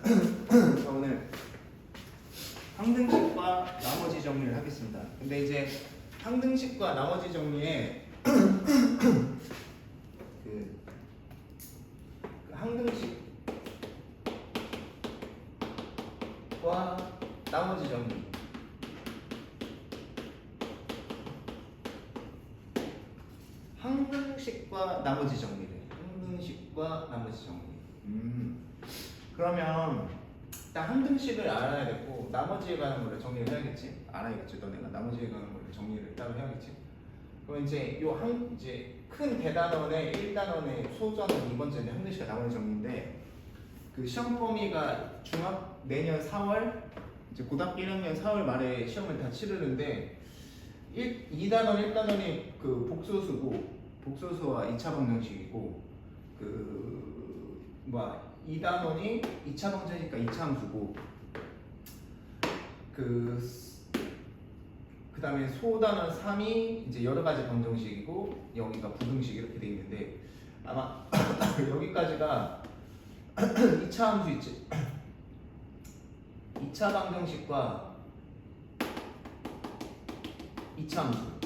자, 오늘 항등식과 나머지 정리를 하겠습니다. 근데 이제 항등식과 나머지 정리에 그 항등식과 나머지 정리, 항등식과 나머지 정리를, 항등식과 나머지 정리. 그러면 일단 항등식을 알아야겠고 나머지에 관한 거를 정리를 해야겠지. 알아야겠지. 너네가 나머지에 관한 거를 정리를 따로 해야겠지. 그럼 이제 이제 큰 대단원의 1단원의 소단원 2번째인데 항등식과 나머지 정리인데, 그 시험 범위가 내년 4월, 이제 고등학교 1학년 4월 말에 시험을 다 치르는데 2단원 1단원이 그 복소수와 2차 방정식이고, 2단원이 2차 방정식과 2차 함수고, 그 다음에 소단원 3이 이제 여러 가지 방정식이고, 여기가 부등식 이렇게 돼 있는데, 아마 여기까지가 2차 함수 있지. 2차 방정식과 2차 함수,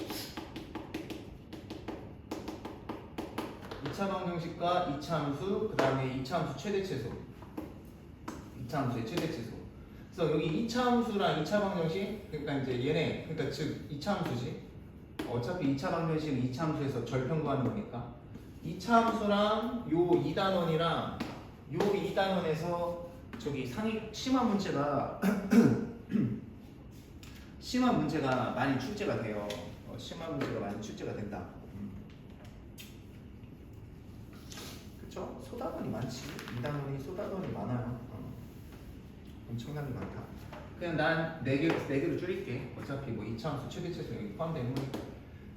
2차 방정식과 2차 함수, 그 다음에 2차 함수 최대체소, 2차 함수의 최대체소. 그래서 여기 2차 함수랑 2차 방정식, 그러니까 이제 얘네, 그러니까 즉 2차 함수지. 어차피 2차 방정식은 2차 함수에서 절편 구하는 거니까 2차 함수랑 요 2단원이랑 요 2단원에서 저기 심화 문제가 심화 문제가 많이 출제가 돼요. 심화 문제가 많이 출제가 된다. 그쵸? 소다돈이 많지. 2단원이 소다돈이 많아요. 엄청나게 많다. 그냥 난 4개로 줄일게. 어차피 뭐 2차 함수 최대체수 여기 포함되는 거니까.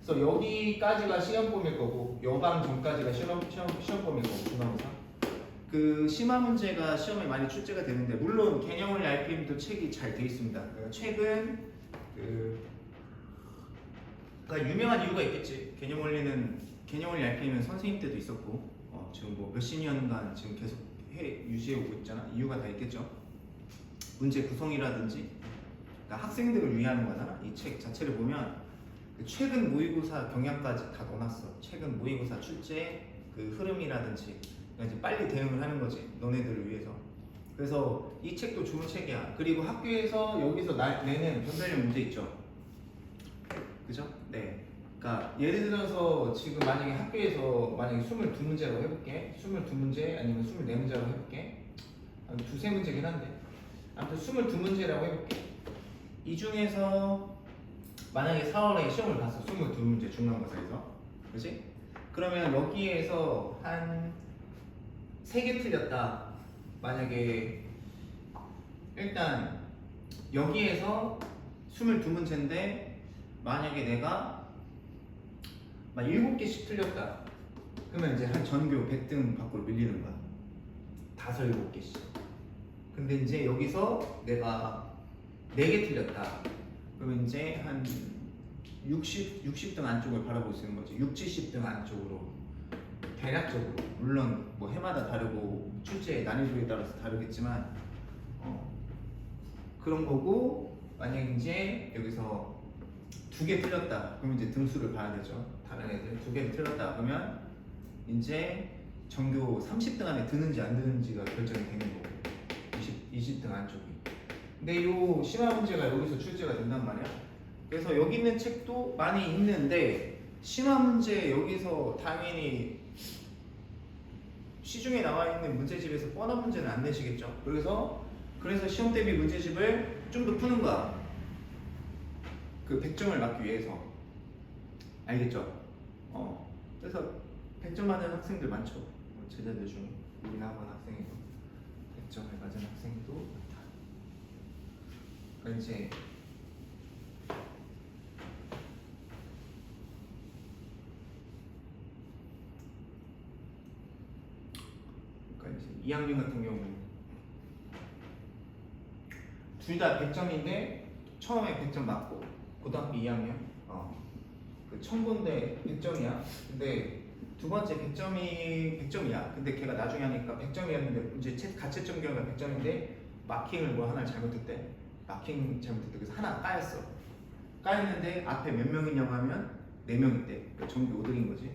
그래서 여기까지가 시험 범위일 거고, 여방 전까지가 시험 범위일 거고, 중간고사. 그 심화 문제가 시험에 많이 출제가 되는데, 물론 개념원리 RPM도 책이 잘 돼 있습니다. 최근 그러니까 유명한 이유가 있겠지. 개념원리 RPM은 선생님 때도 있었고, 지금 뭐 몇십 년간 지금 계속 유지해 오고 있잖아. 이유가 다 있겠죠. 문제 구성이라든지, 그러니까 학생들을 위한 거잖아. 이 책 자체를 보면 최근 모의고사 경향까지 다 넣어놨어. 최근 모의고사 출제 그 흐름이라든지, 그러니까 이제 빨리 대응을 하는 거지, 너네들을 위해서. 그래서 이 책도 좋은 책이야. 그리고 학교에서 여기서 내는 변별력 문제 있죠. 그죠? 네. 그러니까 예를 들어서 지금 만약에 학교에서 만약에 22문제라고 해볼게. 22문제 아니면 24문제라고 해볼게. 한 두세 문제긴 한데 아무튼 22문제라고 해볼게. 이 중에서 만약에 4월에 시험을 봤어. 22문제 중간고사에서. 그치? 그러면 여기에서 한 3개 틀렸다. 만약에 일단 여기에서 22문제인데 만약에 내가 막 7개씩 틀렸다. 그러면 이제 한 전교 100등 밖으로 밀리는 거야. 5, 7개씩. 근데 이제 여기서 내가 4개 틀렸다. 그러면 이제 한 60등 안쪽을 바라볼 수 있는 거지. 60, 70등 안쪽으로. 대략적으로. 물론 뭐 해마다 다르고 출제의 난이도에 따라서 다르겠지만, 그런 거고, 만약 이제 여기서 2개 틀렸다. 그러면 이제 등수를 봐야 되죠. 다른 애들 2개를 틀렸다. 그러면 이제 전교 30등 안에 드는지 안 드는지가 결정이 되는 거고, 20등 안쪽이. 근데 요 심화 문제가 여기서 출제가 된단 말이야. 그래서 여기 있는 책도 많이 있는데, 심화 문제 여기서 당연히 시중에 나와 있는 문제집에서 뻔한 문제는 안 내시겠죠. 그래서 시험 대비 문제집을 좀 더 푸는 거야. 그 100점을 맞기 위해서. 알겠죠? 그래서 100점 맞은 학생들 많죠. 제자들 중에 우리 학원 학생에도 100점을 맞은 학생도 많다. 그러니까 이제 그러니까 이제 2학년 같은 경우는 둘 다 100점인데 처음에 100점 맞고, 고등학교 2학년 그 첨부인데 100점이야. 근데 두 번째 100점이야. 근데 걔가 나중에 하니까 100점이었는데 이제 가채점 경우가 100점인데 마킹을 뭐 하나 잘못했대. 마킹 잘못했대. 그래서 하나 까였어. 까였는데 앞에 몇 명이냐고 하면 4명 있대. 그러니까 전기 5등인 거지.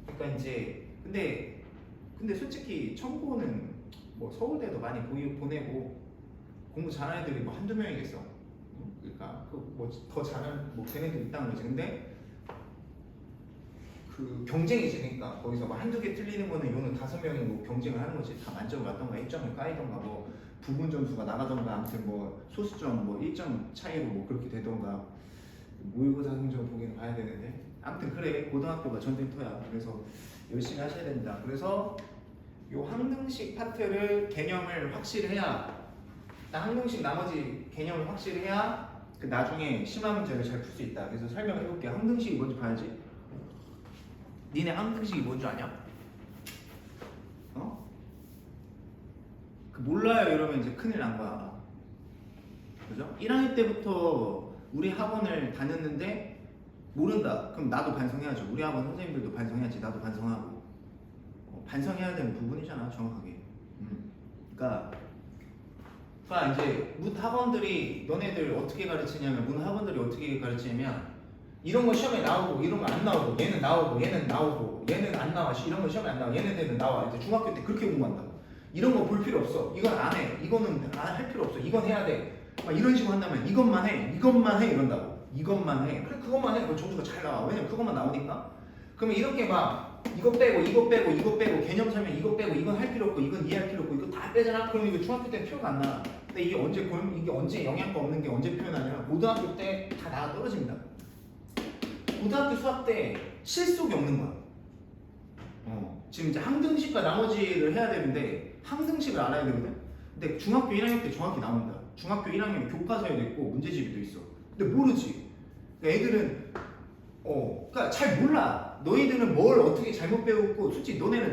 그러니까 이제 근데 솔직히 청고는 뭐 서울대도 많이 보내고 공부 잘하는 애들이 뭐 한두 명이겠어. 그러니까 뭐 더 잘하는 뭐 걔네들 있다는 거지. 근데 그 경쟁이지. 그러니까 거기서 뭐 한두 개 틀리는 거는 요는 5명이 뭐 경쟁을 하는 거지. 다 만점을 맞던가 1점을 까이던가 뭐 부분 점수가 나가던가 아무튼 뭐 소수점 뭐 1점 차이로 뭐 그렇게 되던가 모의고사 성적 보기는 봐야 되는데 아무튼 그래. 고등학교가 전쟁터야. 그래서 열심히 하셔야 된다. 그래서 요 항등식 파트를 개념을 확실해야 항등식 나머지 개념을 확실해야 그 나중에 심화 문제를 잘 풀 수 있다. 그래서 설명해 볼게. 항등식이 뭔지 봐야지. 니네 항등식이 뭔지 아냐? 어? 그 몰라요 이러면 이제 큰일 난 거야. 그죠? 1학년 때부터 우리 학원을 다녔는데 모른다. 그럼 나도 반성해야죠. 우리 학원 선생님들도 반성해야지. 나도 반성하고. 반성해야 되는 부분이잖아, 정확하게. 그러니까 이제 문 학원들이 너네들 어떻게 가르치냐면 문 학원들이 어떻게 가르치냐면 이런 거 시험에 나오고 이런 거 안 나오고 얘는 나오고 얘는 나오고 얘는 안 나와. 이런 거 시험에 안 나와. 얘네들은 나와. 이제 중학교 때 그렇게 공부한다고. 이런 거 볼 필요 없어. 이건 안 해. 이거는 할 필요 없어. 이건 해야 돼. 막 이런 식으로 한다면 이것만 해. 이것만 해 이런다고. 이것만 해. 그래 그것만 해. 그럼 점수가 잘 나와. 왜냐면 그것만 나오니까. 그러면 이렇게 막 이거 빼고 이거 빼고 이거 빼고 개념 설명 이거 빼고 이건 할 필요 없고 이건 이해할 필요 없고 이거 다 빼잖아. 그럼 이거 중학교 때 표가 안 나. 근데 이게 언제 영양가 없는 게 언제 표현하냐면 고등학교 때 다 나가 떨어집니다. 고등학교 수학 때 실속이 없는 거야. 지금 이제 항등식과 나머지를 해야 되는데 항등식을 알아야 되거든. 근데 중학교 1학년 때 정확히 나온다. 중학교 1학년 교과서에도 있고 문제집에도 있어. 근데 모르지. 그러니까 애들은 그러니까 잘 몰라. 너희들은 뭘 어떻게 잘못 배웠고, 솔직히 너네는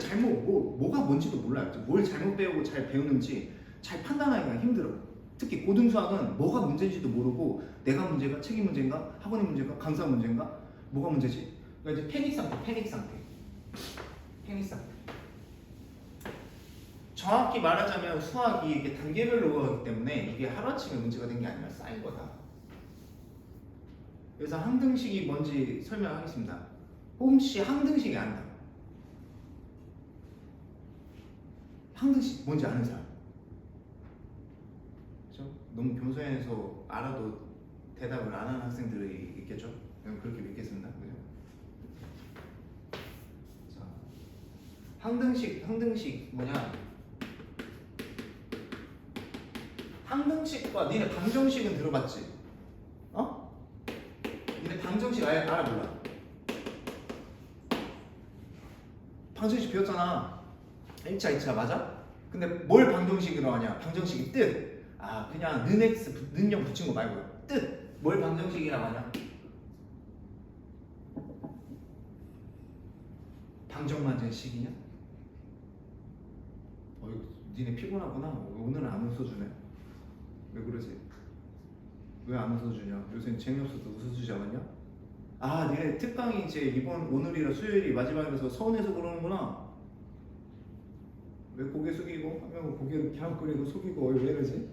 뭐가 뭔지도 몰라. 뭘 잘못 배우고 잘 배우는지 잘 판단하기가 힘들어. 특히 고등수학은 뭐가 문제인지도 모르고, 내가 문제가, 책이 문제인가, 학원이 문제인가, 강사 문제인가, 뭐가 문제지? 그러니까 이제 패닉 상태. 정확히 말하자면 수학이 이게 단계별로 가기 때문에 이게 하루아침에 문제가 된 게 아니라 쌓인 거다. 그래서 항등식이 뭔지 설명하겠습니다. 혹시 항등식이 안다. 항등식 뭔지 아는 사람? 그렇죠? 너무 겸손해서 알아도 대답을 안 하는 학생들이 있겠죠? 그렇게 믿겠습니다. 그죠? 자, 항등식 뭐냐? 항등식과 니네 방정식은 들어봤지? 니네 방정식 알아 몰라? 방정식 배웠잖아. 1차, 2차 맞아? 근데 뭘 방정식으로 하냐? 방정식이 뜻. 그냥 는x, 는영 붙인 거 말고요. 뜻. 뭘 방정식이라고 하냐? 방정만전식이냐? 니네 피곤하구나. 오늘은 안 웃어주네. 왜 그러지? 왜 안 웃어주냐? 요새 재미없어서 웃어주지 않았냐? 니네 특강이 이제 오늘이라 수요일이 마지막이라서 서운해서 그러는구나. 왜 고개 숙이고 한 명은 고개를 갸웃거리고 숙이고 왜 이러지?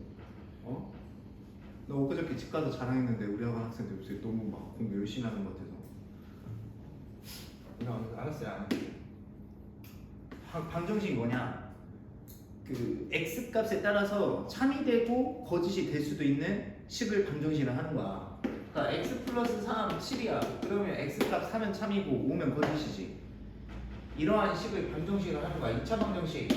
너 엊그저께 집 가서 자랑했는데 우리 학원 학생들 요새 너무 막 공부 열심히 하는 것 같아서. 알았어요. 안 할게. 방정식이 뭐냐? 그 x 값에 따라서 참이 되고 거짓이 될 수도 있는 식을 방정식이라 하는 거야. 그러니까 x 플러스 3, 7이야. 그러면 x 값 3은 참이고 5면 거짓이지. 이러한 식을 방정식이라 하는 거야. 2차 방정식.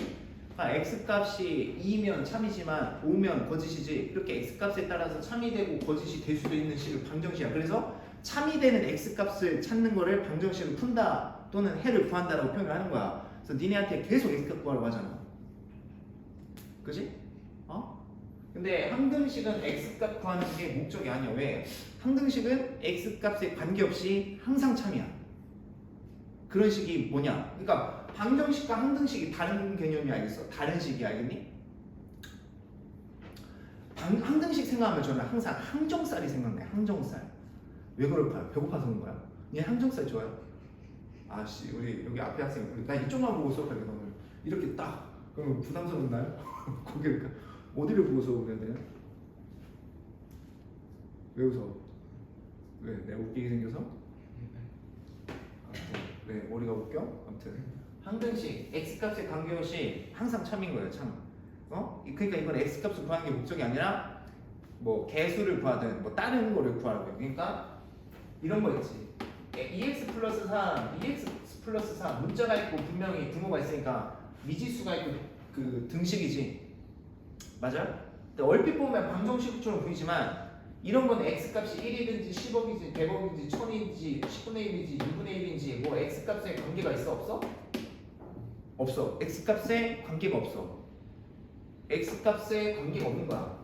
그러니까 x 값이 2면 참이지만 5면 거짓이지. 이렇게 x 값에 따라서 참이 되고 거짓이 될 수도 있는 식을 방정식이야. 그래서 참이 되는 x 값을 찾는 거를 방정식으로 푼다 또는 해를 구한다라고 표현을 하는 거야. 그래서 니네한테 계속 x 값 구하라고 하잖아. 그지? 근데 항등식은 x값 구하는 게 목적이 아니야. 왜? 항등식은 x값에 관계없이 항상 참이야. 그런 식이 뭐냐? 그러니까 방정식과 항등식이 다른 개념이 알겠어? 다른 식이 알겠니? 항등식 생각하면 저는 항상 항정살이 생각나요. 항정살. 왜 그럴까요? 배고파서 그런 거야? 얘 항정살 좋아요? 아씨 우리 여기 앞에 학생 나 이쪽만 보고 수업하겠다 오늘 이렇게 딱 그러면 부담스럽나요? 거기를 어디를 보고 수업을 해야 돼요? 왜 웃어? 왜? 내가 웃기게 생겨서? 아무튼 왜 머리가 웃겨? 아무튼 항등식 x값의 관계없이 항상 참인 거예요 참. 그러니까 이건 x값을 구하는 게 목적이 아니라 뭐 개수를 구하든 뭐 다른 거를 구하는 거예요. 그러니까 이런 거 있지. 2x 플러스 3, 2x 플러스 4 문자가 있고 분명히 분모가 있으니까 미지수가 있고 그 등식이지. 맞아? 근데 얼핏 보면 방정식처럼 보이지만 이런 건 x값이 1이든지 10억이든지 100억이든지 1000이든지 10분의 1인지 2분의 1인지 뭐 x값에 관계가 있어 없어? 없어. x값에 관계가 없어. x값에 관계가 없는 거야.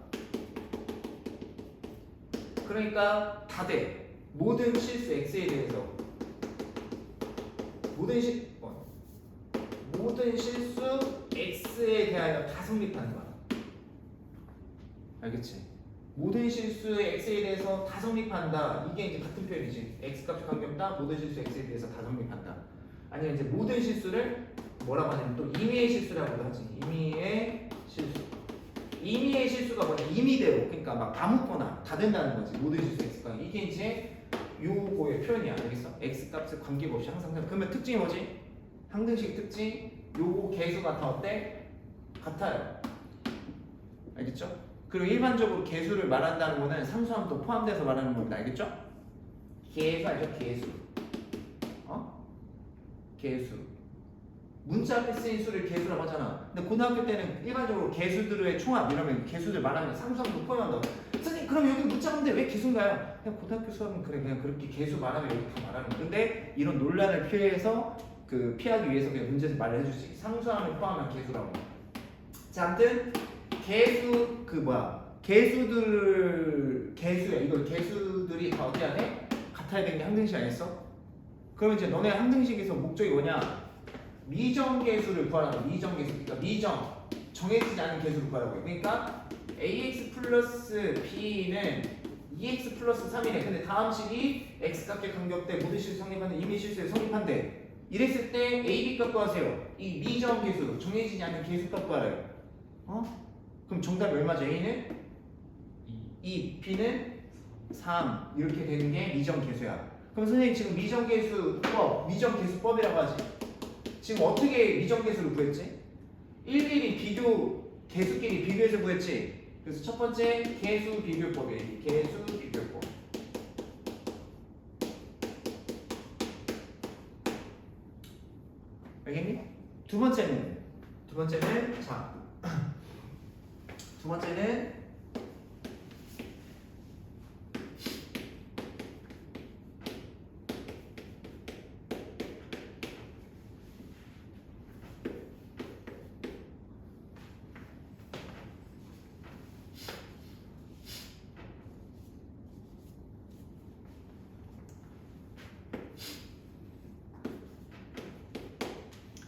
그러니까 다 돼. 모든 실수 x에 대해서 모든 실수 x에 대하여 다 성립하는 거야. 알겠지? 모든 실수 x에 대해서 다 성립한다. 이게 이제 같은 표현이지. x값이 관계없다. 모든 실수 x에 대해서 다 성립한다. 아니면 이제 모든 실수를 뭐라고 하냐면 또 임의의 실수라고도 하지. 임의의 실수. 임의의 실수가 뭐냐? 임의대로. 그러니까 막 아무거나 다 된다는 거지. 모든 실수 x가. 이게 이제 요거의 표현이야. 알겠어? x값에 관계가 없이 항상 그러면 특징이 뭐지? 항등식 특징. 요거 개수가 다 어때? 같아요. 알겠죠? 그리고 일반적으로 개수를 말한다는 거는 상수함도 포함돼서 말하는 겁니다. 알겠죠? 개수 알죠? 개수. 개수. 문자 앞에 쓰인 수를 개수라고 하잖아. 근데 고등학교 때는 일반적으로 개수들의 총합 이러면 개수들 말하면 상수함도 포함한다고. 선생님 그럼 여기 문자 없는데 왜 개수인가요? 그냥 고등학교 수업은 그래 그냥 그렇게 개수 말하면 여기 다 말하는 거야. 근데 이런 논란을 피해서 피하기 위해서 그냥 문제에서 말을 해주지. 상수함을 포함한 개수라고. 자, 아무튼 개수 개수야. 이걸 개수들이 다 어때야 돼? 같아야 되는 게 항등식 아니었어? 그러면 이제 너네 항등식에서 목적이 뭐냐? 미정계수를 구하라고. 미정계수. 그러니까 미정 정해지지 않은 계수를 구하라고. 그러니까 ax 플러스 b는 2x 플러스 3이네. 근데 다음 식이 x값에 관계없대. 모든 실수 성립하는 임의 실수에 성립한대. 이랬을 때 a, b 값 구하세요. 이 미정계수 정해지지 않은 계수값 구하래요. 그럼 정답이 얼마죠? a는 2, b는 3 이렇게 되는 게 미정계수야. 그럼 선생님 지금 미정계수법이라고 하지. 지금 어떻게 미정계수를 구했지? 일일이 개수끼리 비교해서 구했지. 그래서 첫 번째 개수 비교법이에요. 개수 비교법. 알겠니? 두 번째는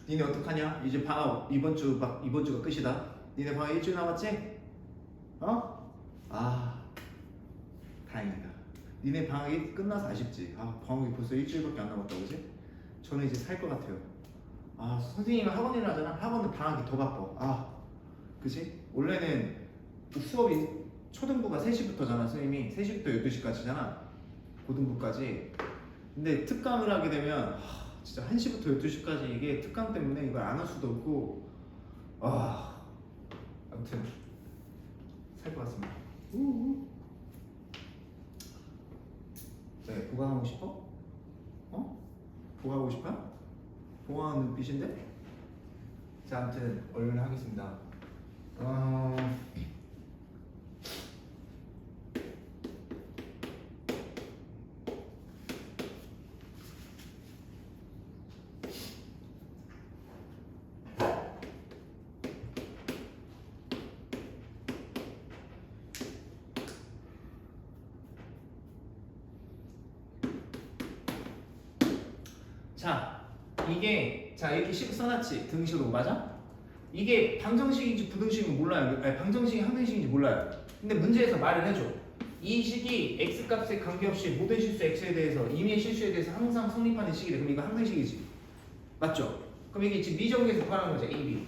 니네 어떡하냐? 이제 방학 이번 주가 끝이다. 니네 방학 일주일 남았지? 다행이다. 니네 방학이 끝나서 아쉽지? 방학이 벌써 일주일밖에 안 남았다, 그지? 저는 이제 살 것 같아요. 선생님은 학원일 하잖아. 학원은 방학이 더 바빠. 그지? 원래는 수업이 초등부가 3시부터잖아. 선생님이 3시부터 12시까지잖아. 고등부까지. 근데 특강을 하게 되면 진짜 1시부터 12시까지 이게 특강 때문에 이걸 안 할 수도 없고 아무튼 살 것 같습니다. 네, 보강하고 싶어? 보강하고 싶어? 보강하는 눈빛인데? 자, 아무튼 얼른 하겠습니다. 이게 이렇게 식 써놨지. 등식으로. 맞아? 이게 방정식인지 부등식인지 몰라요. 아니, 방정식이 항등식인지 몰라요. 근데 문제에서 말을 해줘. 이 식이 x값에 관계없이 모든 실수 x에 대해서 임의의 실수에 대해서 항상 성립하는 식이래. 그럼 이거 항등식이지. 맞죠? 그럼 이게 지금 미정계에서 구하는 거죠. AB.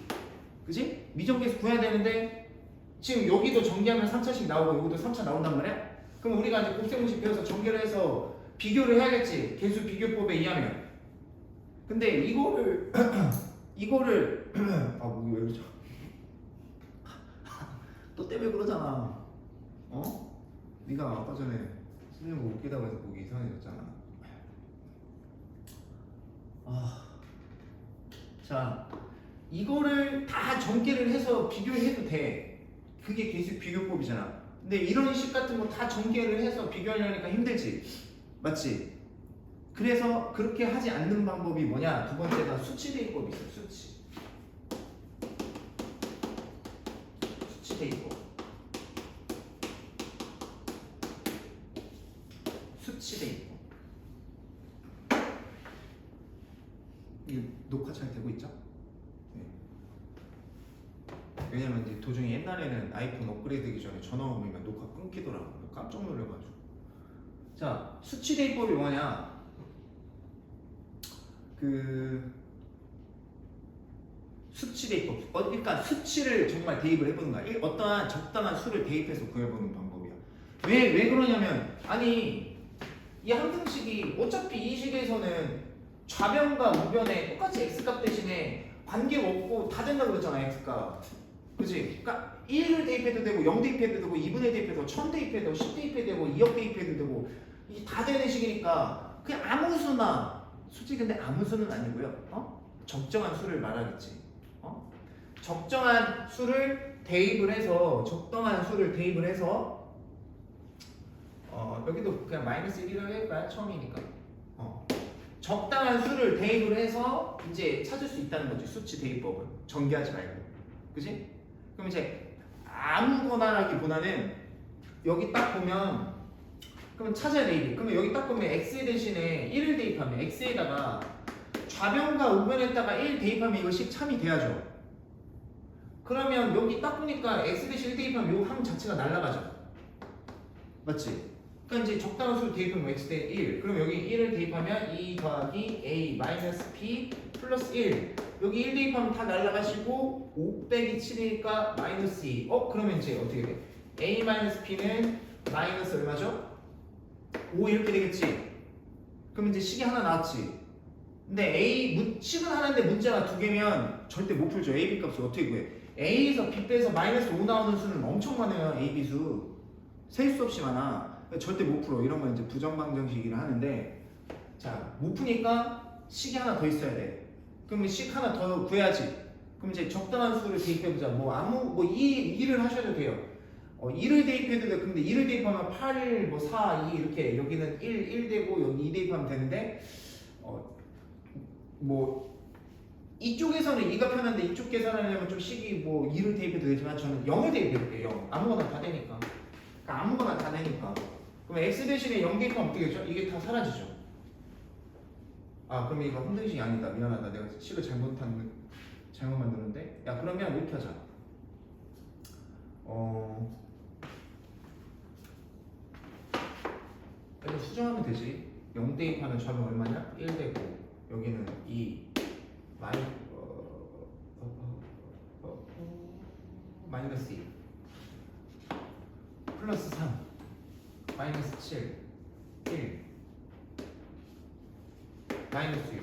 그지? 미정계에서 구해야 되는데 지금 여기도 전개하면 3차씩 나오고 여기도 3차 나온단 말이야? 그럼 우리가 이제 곱셈공식 배워서 전개를 해서 비교를 해야겠지. 개수 비교법에 의하면. 근데 이거를 아 목이 왜 그러죠? 너 때문에 그러잖아. 어? 네가 아까 전에 선생님 목 웃기다고 해서 목이 이상해졌잖아. 자, 이거를 다 전개를 해서 비교를 해도 돼. 그게 계수 비교법이잖아. 근데 이런 식 같은 거 다 전개를 해서 비교하려니까 힘들지. 맞지? 그래서 그렇게 하지 않는 방법이 뭐냐? 두 번째가 수치 대입법이 있어. 수치 대입법. 수치 대입법. 이거 녹화 잘 되고 있죠? 네. 왜냐면 이제 도중에 옛날에는 아이폰 업그레이드되기 전에 전화 오면 녹화 끊기더라고. 깜짝 놀래가지고. 자, 수치 대입법이 뭐냐? 수치 대입법. 그러니까 수치를 정말 대입을 해보는 거야. 어떠한 적당한 수를 대입해서 구해보는 방법이야. 왜 그러냐면, 아니, 이 항등식이 어차피 이 식에서는 좌변과 우변에 똑같이 x값 대신에 관계가 없고 다 된다고 그랬잖아, x값. 그치? 그러니까 1을 대입해도 되고 0 대입해도 되고 2분의 대입해도 되고 1000 대입해도 되고 10 대입해도 되고 2억 대입해도 되고 이게 다 되는 식이니까 그냥 아무 수나, 솔직히 근데 아무 수는 아니고요. 적정한 수를 말하겠지. 적정한 수를 대입을 해서 여기도 그냥 마이너스 1이라고 할까요? 처음이니까. 적당한 수를 대입을 해서 이제 찾을 수 있다는 거지. 수치 대입법은 전개하지 말고. 그지? 그럼 이제 아무거나라기보다는 여기 딱 보면 그러면 찾아야 돼. 이게. 그러면 여기 딱 보면 x 대신에 1을 대입하면 x에다가 좌변과 우변에다가 1 대입하면 이것이 참이 돼야죠. 그러면 여기 딱 보니까 x 대신 1 대입하면 이 항 자체가 날아가죠. 맞지? 그러니까 이제 적당한 수를 대입하면 x 대 1. 그럼 여기 1을 대입하면 2 더하기 a 마이너스 p 플러스 1. 여기 1 대입하면 다 날아가시고 5 빼기 7이니까 마이너스 2. 그러면 이제 어떻게 돼? a 마이너스 p는 마이너스 얼마죠? 5 이렇게 되겠지? 그럼 이제 식이 하나 나왔지? 근데 식은 하나인데 문자가 두 개면 절대 못 풀죠. a, b 값을 어떻게 구해? a에서 b 빼서 마이너스 5 나오는 수는 엄청 많아요. a, b 수. 셀 수 없이 많아. 절대 못 풀어. 이런 건 이제 부정방정식이라 하는데, 자, 못 푸니까 식이 하나 더 있어야 돼. 그럼 식 하나 더 구해야지. 그럼 이제 적당한 수를 대입해보자. 2를 하셔도 돼요. 2를 대입해도 돼. 근데 2를 대입하면 8, 4, 2 이렇게 여기는 1 되고 여기 2 대입하면 되는데 이쪽에서는 2가 편한데 이쪽 계산하려면 좀 식이 2를 대입해도 되지만 저는 0을 대입해볼게요. 0. 아무거나 다 되니까. 그러니까 아무거나 다 되니까. 그럼 x 대신에 0 대입하면 어떻게 되죠? 이게 다 사라지죠. 그럼 이거 함등식이 아니다. 미안하다. 내가 식을 잘못 만드는데. 야, 그러면 이렇게 하자. 이거 수정하면 되지. 0 대입하면 좌변 얼마냐? 1 되고 여기는 2 마이너스 2 플러스 3 마이너스 7 1 마이너스 6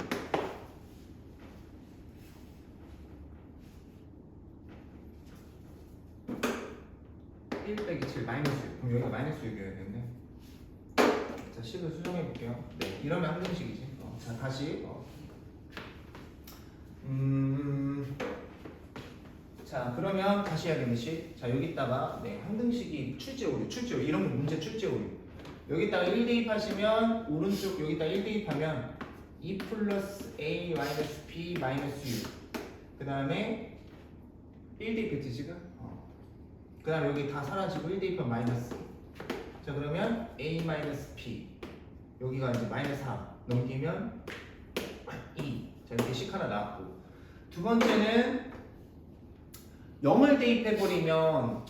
1 빼기 7 마이너스 6. 그럼 여기가 마이너스 6이어야 되는데. 자, 식을 수정해 볼게요. 네, 이러면 항등식이지. 자, 다시. 자, 그러면 다시 해야 되는 식. 자, 여기다가 항등식이 출제 오류. 이런 거 문제 출제 오류. 여기다가 1 대입하시면 오른쪽 여기다 1 대입하면 2 플러스 a 마이너스 b 마이너스 6. 그 다음에 1 대입했지 지금? 그 다음에 여기 다 사라지고 1 대입하면 마이너스. 자, 그러면 a 마이너스 p. 여기가 이제 마이너스 4 넘기면 2. 자, 이렇게 식 하나 나왔고. 두 번째는 0을 대입해버리면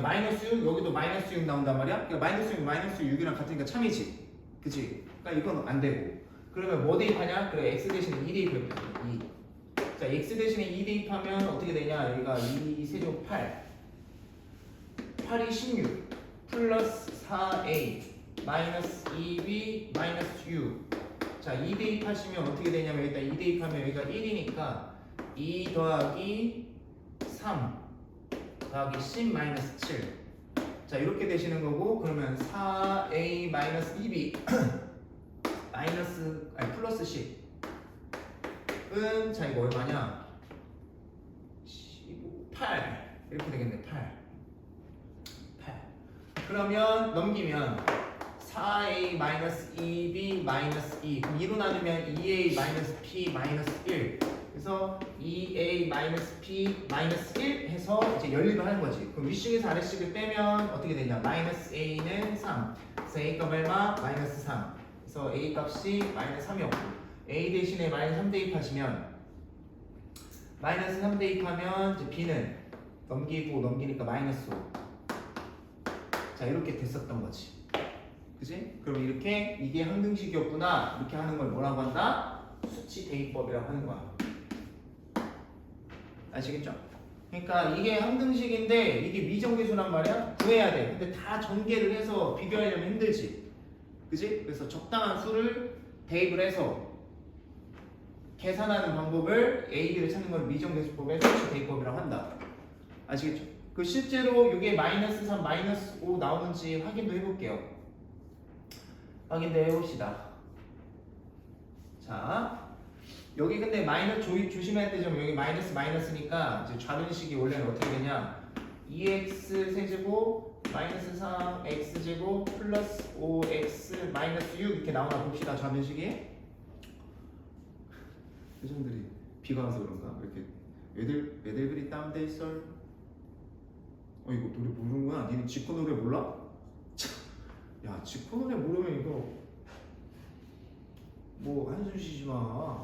마이너스 6, 여기도 마이너스 6 나온단 말이야? 그러니까 마이너스 6, 마이너스 6이랑 같으니까 참이지. 그치? 그러니까 이건 안 되고. 그러면 뭐 대입하냐? 그래 x 대신에 2 대입해볼게. 2. 자 x 대신에 2 대입하면 어떻게 되냐? 여기가 2 세제곱 8 8이 16 플러스 4a 마이너스 2b 마이너스 6. 자 2 대입하시면 어떻게 되냐면 일단 2 대입하면 여기가 1이니까 2 더하기 3 더하기 10 마이너스 7. 자 이렇게 되시는 거고 그러면 4a 마이너스 2b 마이너스 아니 플러스 10은 자 이거 얼마냐? 15, 8 이렇게 되겠네. 8 그러면 넘기면 4a 마이너스 2b 마이너스 2 그럼 2로 나누면 2a 마이너스 p 마이너스 1 그래서 2a 마이너스 p 마이너스 1 해서 이제 연립을 하는 거지. 그럼 윗식에서 아래식을 빼면 어떻게 되냐? 마이너스 a는 3 그래서 a 값 얼마? 마이너스 3 그래서 a 값이 마이너스 3이었고 a 대신에 마이너스 3 대입하시면 마이너스 3 대입하면 이제 b는 넘기니까 마이너스 5. 자 이렇게 됐었던 거지. 그지? 그럼 이렇게 이게 항등식이었구나 이렇게 하는 걸 뭐라고 한다? 수치 대입법이라고 하는 거야. 아시겠죠? 그러니까 이게 항등식인데 이게 미정계수란 말이야. 구해야 돼. 근데 다 전개를 해서 비교하려면 힘들지. 그지? 그래서 적당한 수를 대입을 해서 계산하는 방법을 A, B를 찾는 걸 미정계수법의 수치 대입법이라고 한다. 아시겠죠? 그 실제로 이게 마이너스 3, 마이너스 5 나오는지 확인도 해볼게요. 확인도 해봅시다. 자, 여기 근데 마이너스 조심해야 되죠. 여기 마이너스니까 이제 좌변식이 원래는 어떻게 되냐? 2x 세제곱 마이너스 3x 제곱 플러스 5x 마이너스 6 이렇게 나오나 봅시다. 좌변식이. 표정들이 비가 와서 그런가? 이렇게 애들 글이 다운돼 있어. 이거 노래 모르는구나. 니네 지코 노래 몰라? 야 지코 노래 모르면 이거 뭐 한숨 쉬지 마.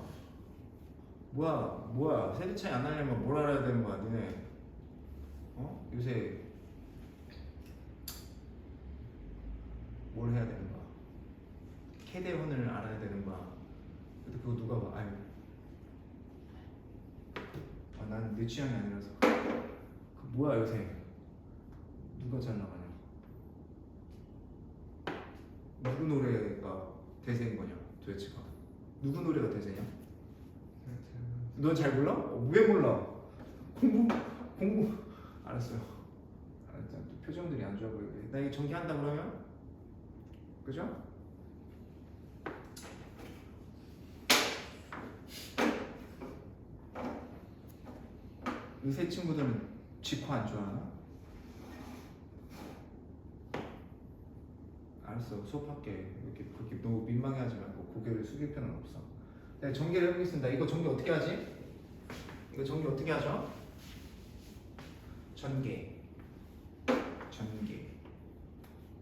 뭐야 세대 차이 안 나려면 뭘 알아야 되는 거야 니네. 요새 뭘 해야 되는 거야? 캐대혼을 알아야 되는 거야. 근데 그거 누가 봐? 아유 난 내 취향이 아니라서. 그 뭐야 요새 누가 잘 나가냐? 누구 노래가 대세인 거냐 도대체가? 누구 노래가 대세냐? 넌 잘 몰라? 왜 몰라? 공부 알았어요. 일단 또 표정들이 안 좋아 보이네. 나 이거 전개한다 그러면 그죠? 의세 친구들은 직화 안 좋아하나? 알았어 수업할게. 이렇게 그렇게 너무 민망해하지 말고 고개를 숙일 필요는 없어. 내가 전개를 해보겠습니다. 이거 전개 어떻게 하지? 이거 전개 어떻게 하죠?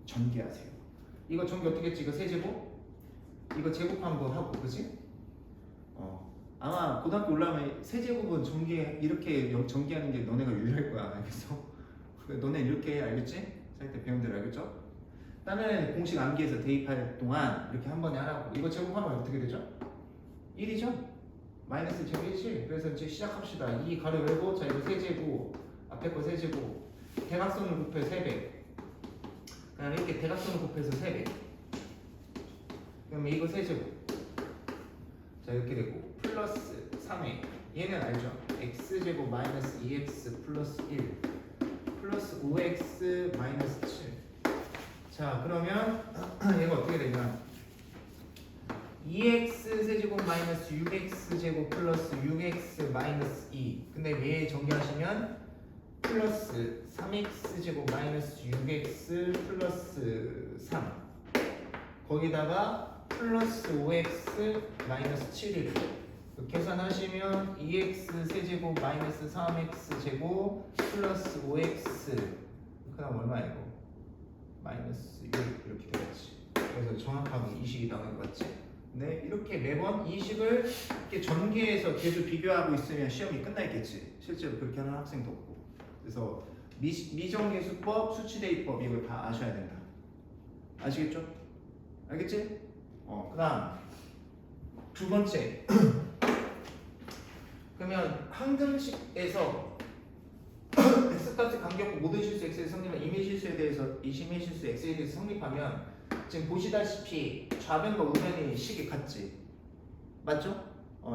전개하세요. 이거 전개 어떻게 했지? 이거 세제곱? 이거 제곱한 거 하고 그치? 아마 고등학교 올라오면 세제곱은 전개 이렇게 전개하는 게 너네가 유리할 거야. 알겠어? 너네 이렇게 해, 알겠지? 살 배운 대로 알겠죠? 다른 공식 암기해서 대입할 동안 이렇게 한 번에 하라고. 이거 제곱하면 어떻게 되죠? 1이죠? 마이너스 제곱 1이지? 그래서 이제 시작합시다. 이 가로 열고 자 이거 세제곱 앞에 거 세제곱 대각선을 곱해 3배 그다음에 이렇게 대각선을 곱해서 3배 그러면 이거 세제곱 자 이렇게 되고 플러스 3회 얘는 알죠? x제곱 마이너스 2x 플러스 1 플러스 5x 마이너스 7 자 그러면 얘가 어떻게 되냐 2x 세제곱 마이너스 6x 제곱 플러스 6x 마이너스 2 근데 얘 전개하시면 플러스 3x 제곱 마이너스 6x 플러스 3 거기다가 플러스 5x 마이너스 7을 계산하시면 2x 세제곱 마이너스 3x 제곱 플러스 5x 그 다음 얼마 이거 마이너스 6 이렇게 되겠지. 그래서 정확하게 이 식이 나오는 거 같지? 네, 이렇게 매번 이 식을 이렇게 전개해서 계속 비교하고 있으면 시험이 끝나 있겠지. 실제로 그렇게 하는 학생도 없고. 그래서 미정계수법, 수치대입법 이걸 다 아셔야 된다. 아시겠죠? 알겠지? 그다음 두 번째 그러면 항등식에서 x값에 관계없고 모든 실수 x에 성립한 임의 실수에 대해서 이심의 실수 x에 대해서 성립하면 지금 보시다시피 좌변과 우변의 식이 같지 맞죠?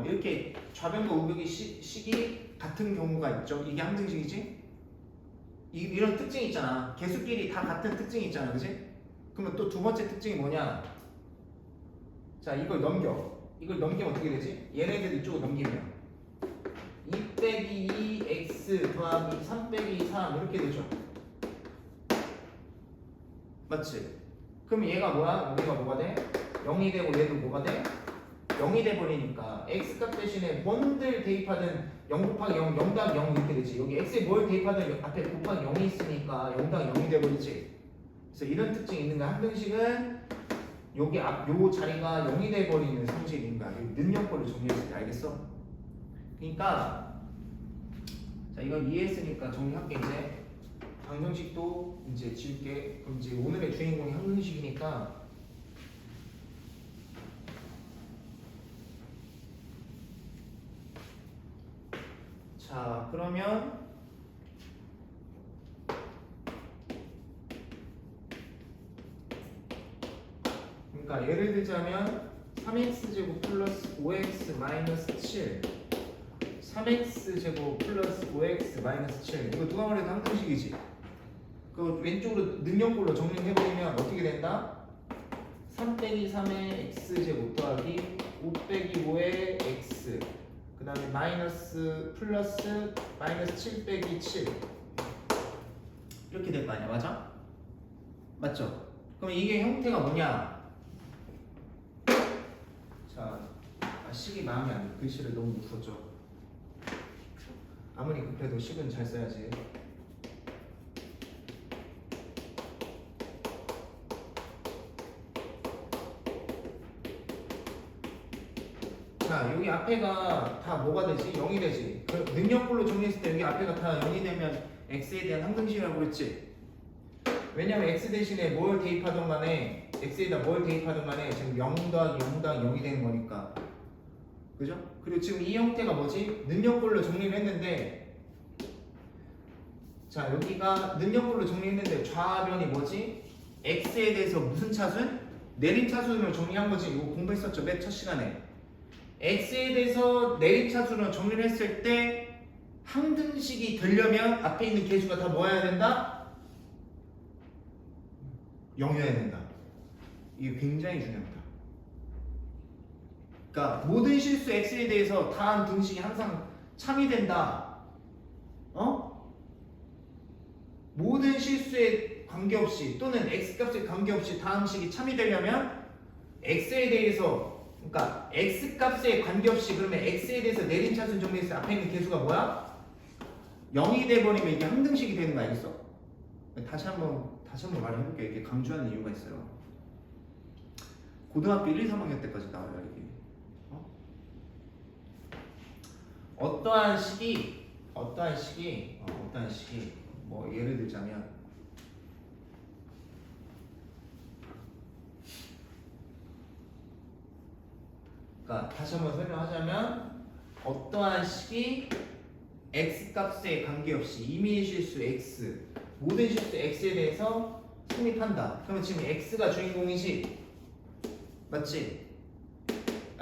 이렇게 좌변과 우변의 식이 같은 경우가 있죠. 이게 항등식이지? 이런 특징이 있잖아. 개수끼리 다 같은 특징이 있잖아, 그지? 그러면 또 두 번째 특징이 뭐냐? 자, 이걸 넘기면 어떻게 되지? 얘네들 이쪽으로 넘기면 2 빼기 2 x 더하기 3 빼기 3 이렇게 되죠. 맞지? 그럼 얘가 뭐야? 여기가 뭐가 돼? 0이 되고 얘도 뭐가 돼? 0이 돼버리니까 x값 대신에 뭔들 대입하든 0 곱하기 0, 0 더하기 0 이렇게 되지. 여기 x에 뭘 대입하든 앞에 곱하기 0이 있으니까 0 더하기 0이 돼버리지. 그래서 이런 특징이 있는 거야. 항등식은 여기 요 자리가 0이 돼버리는 상식인가. 능력별로 정리했을 때 알겠어? 그러니까 자 이건 이해했으니까 정리할게 이제. 방정식도 이제 지울게. 그럼 이제 오늘의 주인공이 항등식이니까 자 그러면 그러니까 예를 들자면 3x제곱 플러스 5x 마이너스 7 3x제곱 플러스 5x 마이너스 7 이거 누가 말해도 항등식이지. 그 왼쪽으로 능력꼴로 정리해버리면 어떻게 된다? 3 빼기 3의 x제곱 더하기 5 빼기 5의 x 그 다음에 마이너스 플러스 마이너스 7 빼기 7 이렇게 될 거 아니야, 맞아? 맞죠? 그럼 이게 형태가 뭐냐? 자, 식이 마음에 안 돼. 글씨를 너무 못 썼죠. 아무리 급해도 식은 잘 써야지. 자, 여기 앞에가 다 뭐가 되지? 0이 되지. 그 능력꼴로 정리했을 때 여기 앞에가 다 0이 되면 x에 대한 항등식이라고 그랬지. 왜냐면 x 대신에 뭘 대입하든 간에 x에다 뭘 대입하든 간에 지금 0 더하기 0 더하기 0이 되는 거니까. 그죠? 그리고 지금 이 형태가 뭐지? 능력꼴로 정리를 했는데 자, 여기가 능력꼴로 정리했는데 좌변이 뭐지? x에 대해서 무슨 차순? 내림차순으로 정리한 거지. 이거 공부했었죠, 맨 첫 시간에. x에 대해서 내림차순으로 정리를 했을 때 항등식이 되려면 앞에 있는 개수가 다 뭐여야 된다? 0이어야 된다. 이게 굉장히 중요합니다. 그러니까 모든 실수 x에 대해서 다음 등식이 항상 참이 된다. 모든 실수에 관계없이 또는 x값에 관계없이 다음 식이 참이 되려면 x에 대해서 그러니까 x값에 관계없이 그러면 x에 대해서 내림차순 정리했을 때 앞에 있는 개수가 뭐야? 0이 돼버리면 이게 항등식이 되는 거 알겠어? 다시 한번 말해볼게요. 이게 강조하는 이유가 있어요. 고등학교 1, 2, 3학년 때까지 나와요 이게. 어떠한 식이 뭐 예를 들자면 그러니까 다시 한번 설명하자면 어떠한 식이 x값에 관계없이 임의의 실수 x 모든 실수 x에 대해서 성립한다. 그러면 지금 x가 주인공이지 맞지?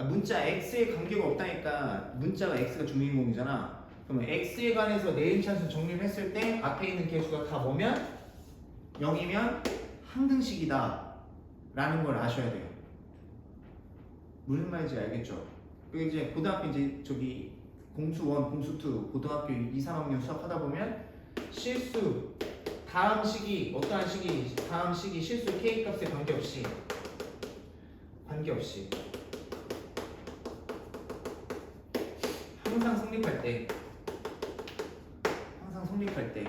문자 x에 관계가 없다니까 문자가 x가 주인공이잖아. 그러면 x에 관해서 내림차순 정리를 했을 때 앞에 있는 개수가 다 뭐면 0이면 항등식이다 라는 걸 아셔야 돼요. 무슨 말인지 알겠죠? 그리고 이제 고등학교 이제 저기 공수 1, 공수 2 고등학교 2, 3학년 수업하다 보면 실수 다음 식이 어떠한 식이 다음 식이 실수 k 값에 관계없이 항상 성립할 때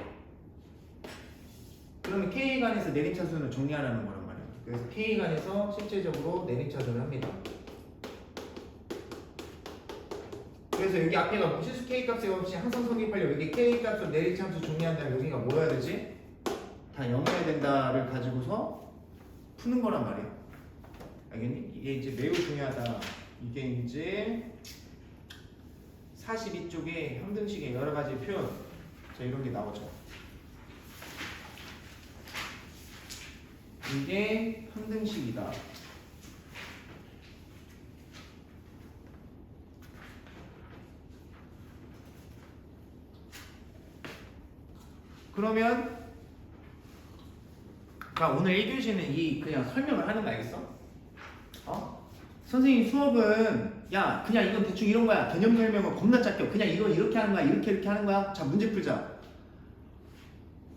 그러면 K에 관해서 내림차순을 정리하라는 거란 말이에요. 그래서 K에 관해서 실질적으로 내림차순을 합니다. 그래서 여기 앞에가 뭐 실수 K 값에 없이 항상 성립하려고 여기 K 값으로 내림차순 정리한다면 여기가 뭐여야 되지? 다 0이어야 된다를 가지고서 푸는 거란 말이에요. 알겠니? 이게 이제 매우 중요하다 이게 이제 42쪽에 함등식의 여러 가지 표현, 자 이런 게 나오죠. 이게 함등식이다. 그러면 그러니까 오늘 1교시는 이 그냥 설명을 하는 거 알겠어? 선생님 수업은 야 그냥 이건 대충 이런 거야. 개념 설명은 겁나 짧게 그냥 이건 이렇게 하는 거야. 이렇게 하는 거야. 자 문제 풀자.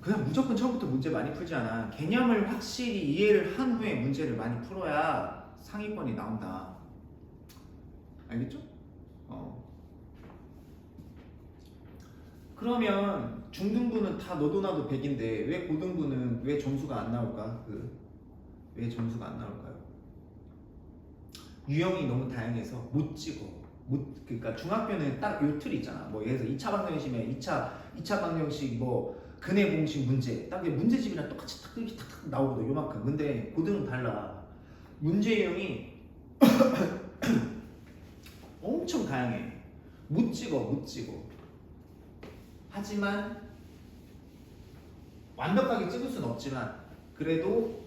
그냥 무조건 처음부터 문제 많이 풀지 않아. 개념을 확실히 이해를 한 후에 문제를 많이 풀어야 상위권이 나온다. 알겠죠? 그러면 중등부는 다 너도 나도 100인데 왜 고등부는 왜 점수가 안 나올까? 왜 점수가 안 나올까요? 유형이 너무 다양해서 못 찍어. 그러니까 중학교는 딱 요 틀이 있잖아. 뭐 예를 들어서 2차 방정식이면 2차 방정식 뭐 근해 공식 문제 딱 문제집이랑 똑같이 딱 이렇게 탁탁 나오거든 요만큼. 근데 고등은 달라. 문제 유형이 엄청 다양해. 못 찍어. 하지만 완벽하게 찍을 수는 없지만 그래도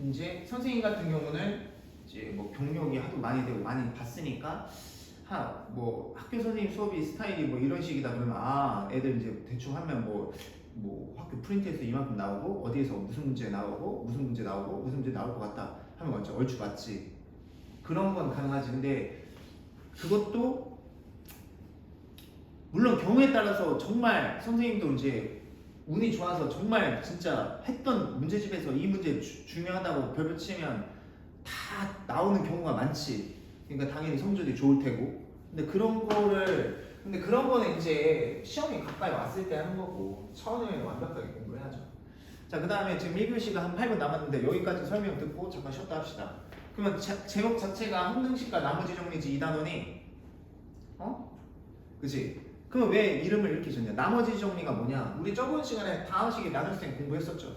이제 선생님 같은 경우는 이제 뭐 경력이 하도 많이 되고 많이 봤으니까 뭐 학교 선생님 수업이 스타일이 뭐 이런 식이다 그러면 애들 이제 대충 하면 뭐 학교 프린트에서 이만큼 나오고 어디에서 무슨 문제 나오고 무슨 문제 나올 것 같다 하면 완전 얼추 맞지. 그런 건 가능하지. 근데 그것도 물론 경우에 따라서 정말 선생님도 이제 운이 좋아서 정말 진짜 했던 문제집에서 이 문제 중요하다고 별표 치면 다 나오는 경우가 많지. 그러니까 당연히 성적이 좋을 테고. 근데 그런 거는 이제 시험이 가까이 왔을 때 하는 거고 처음에는 완벽하게 공부해야죠. 자, 그 다음에 지금 1교시가 한 8분 남았는데 여기까지 설명 듣고 잠깐 쉬었다 합시다. 그러면 제목 자체가 함등식과 나머지 정리지 2단원이 그치? 그럼 왜 이름을 이렇게 줬냐? 나머지 정리가 뭐냐? 우리 저번 시간에 다항식의 나눗셈 공부했었죠.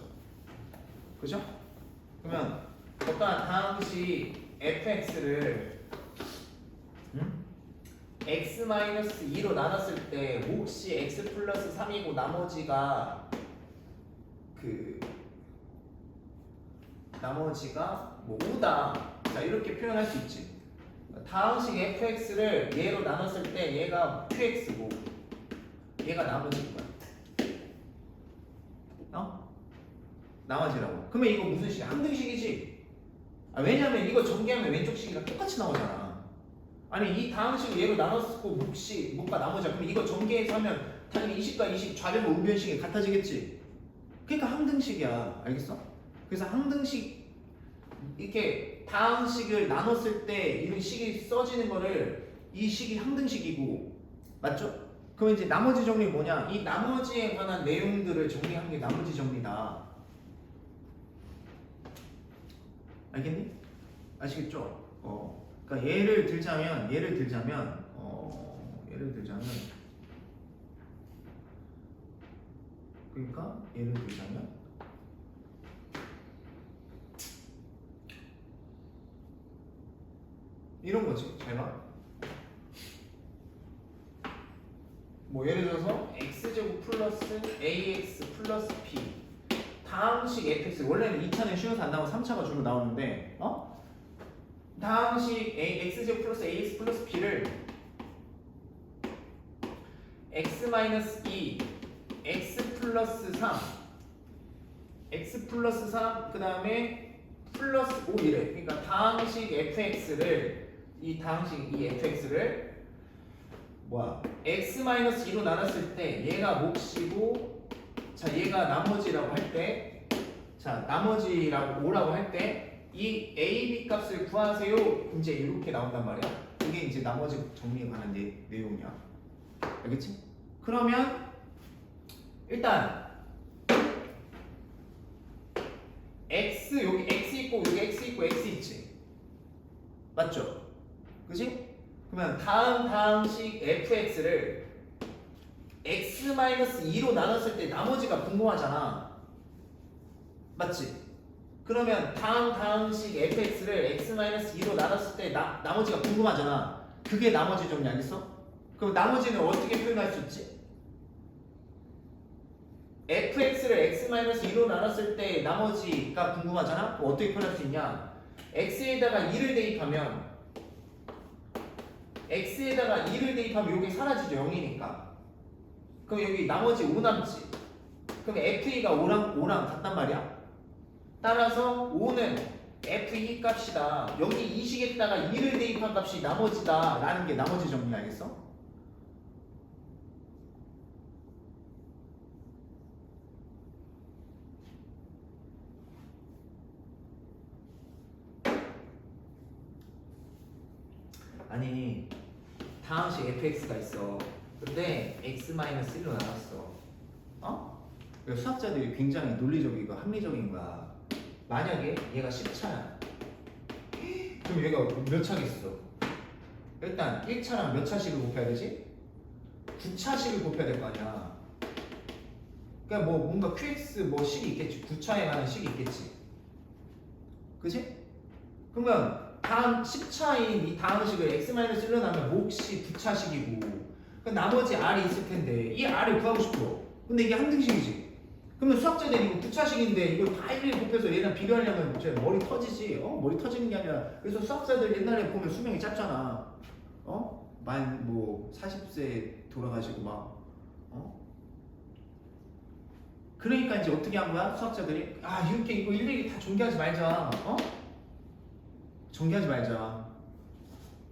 그죠? 그러면 어떠한 다항식 fx를 x-2로 나눴을 때 몫이 x 플러스 3이고 나머지가 뭐 5다. 자 이렇게 표현할 수 있지. 다항식 fx를 얘로 나눴을 때 얘가 qx고 얘가 나머지인 거야. 나머지라고. 그러면 이거 무슨 식이야? 함등식이지. 왜냐면 이거 전개하면 왼쪽 식이랑 똑같이 나오잖아. 아니 이 다항식을 얘로 나눴고 몫과 나머지야. 그럼 이거 전개해서 하면 당연히 20과 20 좌변과 우변식이 같아지겠지. 그러니까 함등식이야. 알겠어? 그래서 함등식 이렇게 다항식을 나눴을 때 이런 식이 써지는 거를 이 식이 함등식이고 맞죠? 그럼 이제 나머지 정리 뭐냐? 이 나머지에 관한 내용들을 정리한 게 나머지 정리다. 알겠니? 아시겠죠? 그러니까 예를 들자면 이런 거지. 잘 봐. 뭐 예를 들어서 x제곱 플러스 ax 플러스 b 다항식 fx 원래는 2차는 쉬워서 안 나오고 3차가 주로 나오는데 다항식 x제곱 플러스 ax 플러스 b를 x-2 x 플러스 3 x 플러스 3 그 다음에 플러스 5 이래. 그러니까 다항식 fx를 이 fx를 x-2로 나눴을 때 얘가 몫이고 자 얘가 나머지라고 할 때 자 나머지라고 5라고 할 때 이 a, b 값을 구하세요. 이제 이렇게 나온단 말이야. 이게 이제 나머지 정리에 관한 내용이야. 알겠지? 그러면 일단 x 여기 x 있고 여기 x 있고 x 있지. 맞죠? 그지? 그러면 다음 다항식 fx를 x-2로 나눴을 때 나머지가 궁금하잖아. 맞지? 그러면 다항식 fx를 x-2로 나눴을 때 나머지가 궁금하잖아. 그게 나머지 정리 알겠어? 그럼 나머지는 어떻게 표현할 수 있지? fx를 x-2로 나눴을 때 나머지가 궁금하잖아? 그럼 어떻게 표현할 수 있냐? x에다가 2를 대입하면 x에다가 2를 대입하면 여기 사라지죠. 0이니까. 그럼 여기 나머지 5 남지. 그럼 FE가 5랑 같단 말이야. 따라서 5는 FE 값이다. 여기 이 식에다가 2를 대입한 값이 나머지다 라는 게 나머지 정리 알겠어? 아니 다항식 fx가 있어. 근데 x-1로 나눴어. 어? 수학자들이 굉장히 논리적이고 합리적인 거야. 만약에 얘가 10차야. 그럼 얘가 몇 차겠어? 일단 1차랑 몇 차씩을 곱해야 되지? 9차씩을 곱해야 될 거 아니야. 그러니까 뭐 뭔가 QX 뭐 식이 있겠지. 9차에 관한 식이 있겠지. 그치? 그러면 다음 10차인 이 다항식을 x-1로 나면 몫이 9차식이고 그 나머지 r이 있을 텐데 이 r을 구하고 싶어. 근데 이게 한등식이지. 그러면 수학자들이 이거 9차식인데 이걸 다 일일이 곱해서 얘랑 비교하려면 제 머리 터지지. 머리 터지는 게 아니라. 그래서 수학자들 옛날에 보면 수명이 짧잖아. 뭐 40세 돌아가시고 막 그러니까 이제 어떻게 한 거야? 수학자들이 이렇게 이거 일일이 다 전개하지 말자. 전개하지 말자.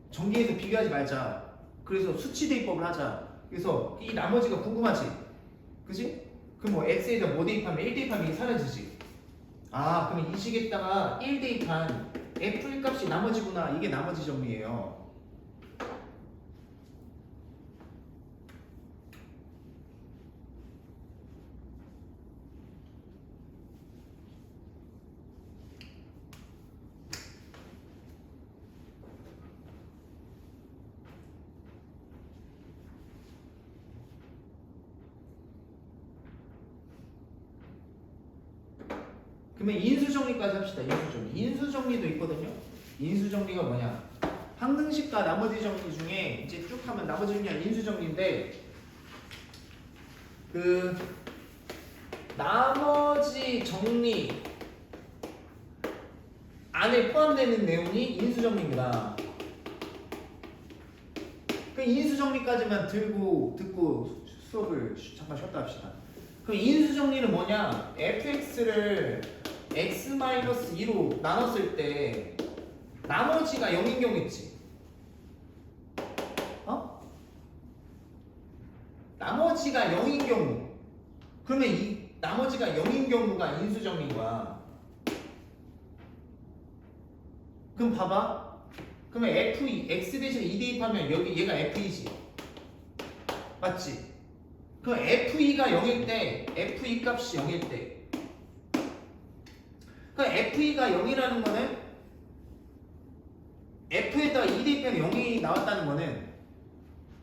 전개해서 비교하지 말자. 그래서 수치 대입법을 하자. 그래서 이 나머지가 궁금하지? 그지? 그럼 뭐 x에다 뭐 대입하면 1 대입하면 이게 사라지지. 그러면 이 식에다가 1 대입한 f1 값이 나머지구나. 이게 나머지 정리예요. 그러면 인수정리까지 합시다. 인수정리도 있거든요. 인수정리가 뭐냐? 항등식과 나머지 정리 중에 이제 쭉 하면 나머지 정리가 인수정리인데 그 나머지 정리 안에 포함되는 내용이 인수정리입니다. 그 인수정리까지만 듣고 수업을 잠깐 쉬었다 합시다. 그럼 인수정리는 뭐냐? fx를 x-2로 나눴을 때 나머지가 0인 경우 있지. 나머지가 0인 경우. 그러면 이 나머지가 0인 경우가 인수정리인 거야. 그럼 봐봐. 그러면 f2, x 대신에 2 대입하면 여기 얘가 f2지. 맞지? 그럼 f2가 0일 때, f2 값이 0일 때. 그러니까 f2가 0이라는 거는 f에다가 2 대입하면 0이 나왔다는 거는,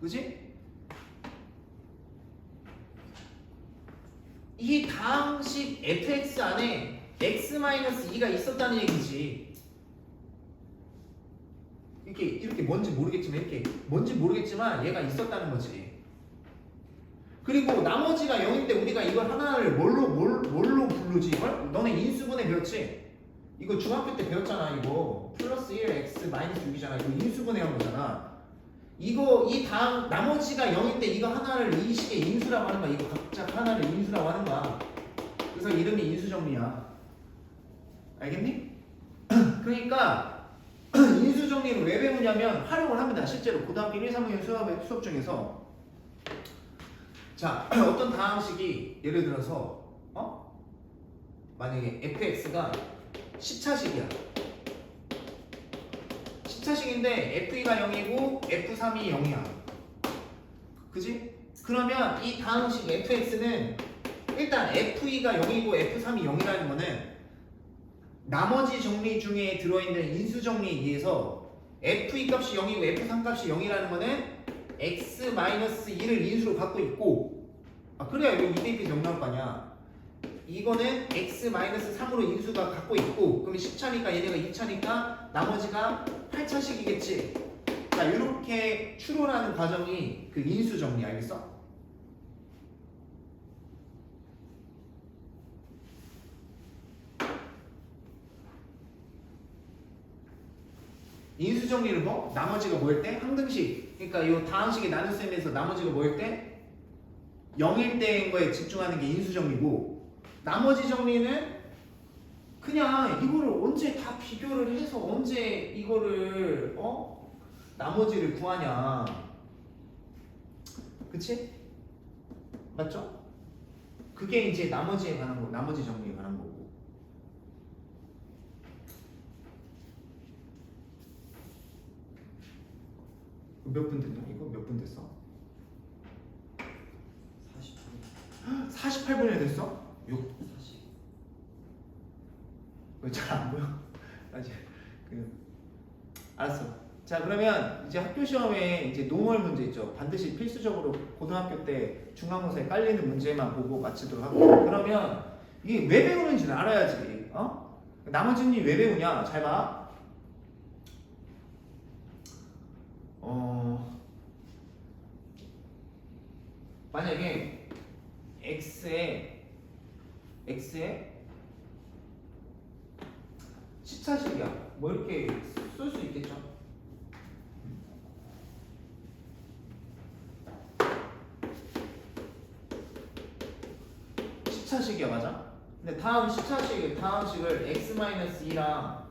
그지? 이 다항식 fx 안에 x-2가 있었다는 얘기지. 이렇게 뭔지 모르겠지만 얘가 있었다는 거지. 그리고 나머지가 0일 때 우리가 이걸 하나를 뭘로 부르지 이걸? 너네 인수분해 배웠지? 이거 중학교 때 배웠잖아. 이거 플러스 1 x 마이너스 6이잖아. 이거 인수분해한 거잖아. 이 다음 나머지가 0일 때 이거 하나를 이 식의 인수라고 하는 거야. 이거 각자 하나를 인수라고 하는 거야. 그래서 이름이 인수정리야. 알겠니? 그러니까 인수정리를 왜 배우냐면 활용을 합니다. 실제로 고등학교 1, 3학년 수업 중에서 자, 어떤 다항식이 예를 들어서 만약에 fx가 10차식이야. 10차식인데 f2가 0이고 f3이 0이야. 그지? 그러면 이 다항식 fx는 일단 f2가 0이고 f3이 0이라는 거는 나머지 정리 중에 들어있는 인수정리에 의해서 f2 값이 0이고 f3 값이 0이라는 거는 x-2를 인수로 갖고 있고 그래야 여기 2대입해서 0 나올 거 아니야. 이거는 x-3으로 인수가 갖고 있고 그럼 10차니까 얘네가 2차니까 나머지가 8차식이겠지. 자 이렇게 추론하는 과정이 그 인수 정리 알겠어? 인수 정리를 뭐? 나머지가 뭐일 때? 항등식. 그러니까 이 다항식의 나눗셈에서 나머지가 뭐일 때? 0일 때인 거에 집중하는 게 인수 정리고 나머지 정리는 그냥 이거를 언제 다 비교를 해서 언제 이거를 나머지를 구하냐. 그치? 맞죠? 그게 이제 나머지에 관한 거, 나머지 정리에 관한 거고. 몇 분 됐냐? 이거 몇 분 됐어? 40분. 48분이나 됐어? 40. 왜 잘 안 보여? 알았어. 자 그러면 이제 학교 시험에 이제 노멀 문제 있죠. 반드시 필수적으로 고등학교 때 중간고사에 깔리는 문제만 보고 마치도록 하고. 그러면 이게 왜 배우는지는 알아야지. 나머지는 왜 배우냐? 잘 봐. 만약에 x에 시차식이야. 뭐 이렇게 쓸 수 있겠죠? 시차식이야, 맞아? 근데 다음 식을 x-2랑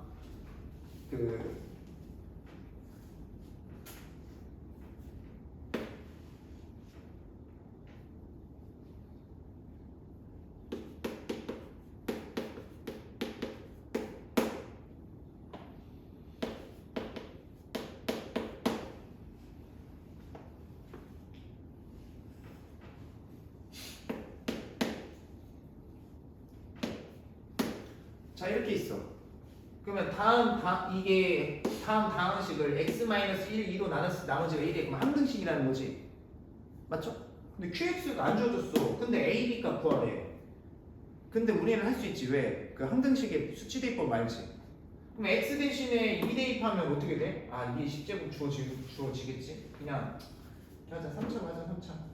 자 이렇게 있어. 그러면 다음 다항식을 x-1, 2로 나눴을 때 나머지가 1이야. 그럼 항등식이라는 거지. 맞죠? 근데 qx가 안 주어졌어. 근데 a, b 값 구하래. 근데 우리는 할 수 있지. 왜? 그 항등식의 수치 대입법 말지. 그럼 x 대신에 2 대입하면 어떻게 돼? 아 이게 10제곱 주어지겠지? 그냥 하자. 3차 하자. 3차.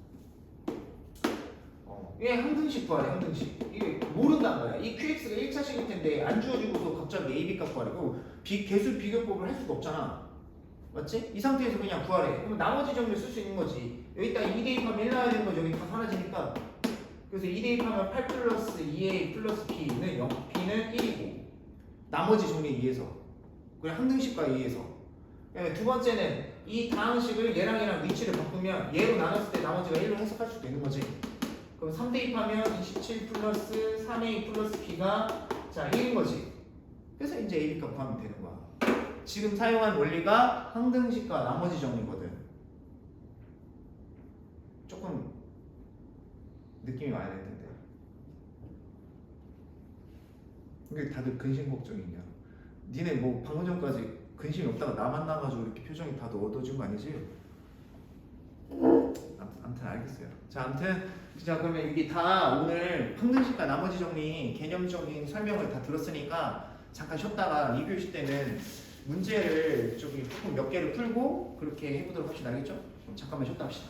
이게 항등식 구하래. 항등식. 이게 모른단 말이야. 이 qx가 1차식일 텐데 안 주어지고서 갑자기 a, b 값 구하래. 그럼 개수 비교법을 할 수가 없잖아. 맞지? 이 상태에서 그냥 구하래. 그러면 나머지 정리를 쓸 수 있는 거지. 여기다 2 대입하면 1 나와야 되는 거지. 여기 다 사라지니까. 그래서 2 대입하면 8 플러스 2a 플러스 b는 0, b는 1이고 나머지 정리에 의해서. 그래 항등식과 의해서. 그다음에 두 번째는 이 다항식을 얘랑 위치를 바꾸면 얘로 나눴을 때 나머지가 1로 해석할 수도 있는 거지. 그럼 3 대입하면 27 플러스 3a 플러스 b가 자 1인 거지. 그래서 이제 a, b 값 구하면 되는 거야. 지금 사용한 원리가 항등식과 나머지 정리거든. 조금 느낌이 와야 될 텐데. 근데 다들 근심 걱정이냐? 니네 뭐 방금 전까지 근심이 없다가 나 만나가지고 이렇게 표정이 다들 어두워진 거 아니지? 아무튼 알겠어요. 자, 아무튼 자 그러면 이게 다 오늘 항등식과 나머지 정리 개념적인 설명을 다 들었으니까 잠깐 쉬었다가 2교시 때는 문제를 조금 몇 개를 풀고 그렇게 해보도록 합시다. 알겠죠? 그럼 잠깐만 쉬었다 합시다.